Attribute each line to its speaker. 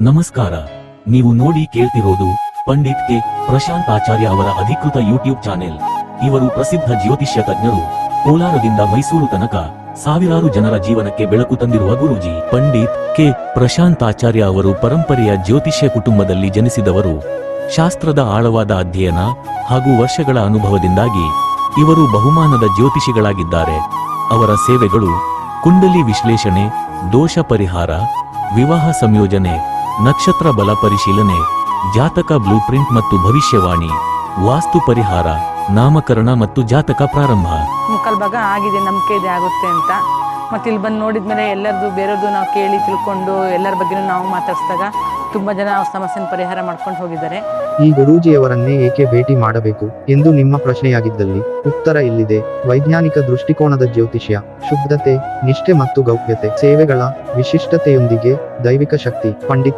Speaker 1: ನಮಸ್ಕಾರ. ನೀವು ನೋಡಿ ಕೇಳ್ತಿರೋದು ಪಂಡಿತ್ ಕೆ ಪ್ರಶಾಂತ್ ಆಚಾರ್ಯ ಅವರ ಅಧಿಕೃತ ಯೂಟ್ಯೂಬ್ ಚಾನೆಲ್. ಇವರು ಪ್ರಸಿದ್ಧ ಜ್ಯೋತಿಷ್ಯ ತಜ್ಞರು. ಕೋಲಾರದಿಂದ ಮೈಸೂರು ತನಕ ಸಾವಿರಾರು ಜನರ ಜೀವನಕ್ಕೆ ಬೆಳಕು ತಂದಿರುವ ಗುರೂಜಿ. ಪಂಡಿತ್ ಕೆ ಪ್ರಶಾಂತ್ ಆಚಾರ್ಯ ಅವರು ಪರಂಪರೆಯ ಜ್ಯೋತಿಷ್ಯ ಕುಟುಂಬದಲ್ಲಿ ಜನಿಸಿದವರು. ಶಾಸ್ತ್ರದ ಆಳವಾದ ಅಧ್ಯಯನ ಹಾಗೂ ವರ್ಷಗಳ ಅನುಭವದಿಂದಾಗಿ ಇವರು ಬಹುಮಾನದ ಜ್ಯೋತಿಷಿಗಳಾಗಿದ್ದಾರೆ. ಅವರ ಸೇವೆಗಳು ಕುಂಡಲಿ ವಿಶ್ಲೇಷಣೆ, ದೋಷ ಪರಿಹಾರ, ವಿವಾಹ ಸಂಯೋಜನೆ, ನಕ್ಷತ್ರ ಬಲ ಪರಿಶೀಲನೆ, ಜಾತಕ ಬ್ಲೂಪ್ರಿಂಟ್ ಮತ್ತು ಭವಿಷ್ಯವಾಣಿ, ವಾಸ್ತು ಪರಿಹಾರ, ನಾಮಕರಣ ಮತ್ತು ಜಾತಕ ಪ್ರಾರಂಭ.
Speaker 2: ಮುಕ್ಕಾಲು ಭಾಗ ಆಗಿದೆ, ನಂಬಿಕೆ ಇದೆ ಆಗುತ್ತೆ ಅಂತ. ಮತ್ತು ಇಲ್ಲಿ ಬಂದು ನೋಡಿದ್ಮೇಲೆ ಎಲ್ಲರದು ಬೇರೆಯವ್ರದ್ದು ನಾವು ಕೇಳಿ ತಿಳ್ಕೊಂಡು ಎಲ್ಲರ ಬಗ್ಗೆನೂ ನಾವು ಮಾತಾಡಿಸಿದಾಗ ತುಂಬ ಜನ ಸಮಸ್ಯೆನ ಪರಿಹಾರ ಮಾಡ್ಕೊಂಡು ಹೋಗಿದ್ದಾರೆ.
Speaker 3: ಈ ಗುರೂಜಿಯವರನ್ನೇ ಏಕೆ ಭೇಟಿ ಮಾಡಬೇಕು ಎಂದು ನಿಮ್ಮ ಪ್ರಶ್ನೆಯಾಗಿದ್ದಲ್ಲಿ ಉತ್ತರ ಇಲ್ಲಿದೆ. ವೈಜ್ಞಾನಿಕ ದೃಷ್ಟಿಕೋನದ ಜ್ಯೋತಿಷ್ಯ, ಶುದ್ಧತೆ, ನಿಷ್ಠೆ ಮತ್ತು ಗೌಪ್ಯತೆ, ಸೇವೆಗಳ ವಿಶಿಷ್ಟತೆಯೊಂದಿಗೆ ದೈವಿಕ ಶಕ್ತಿ. ಪಂಡಿತ್ ಕೆ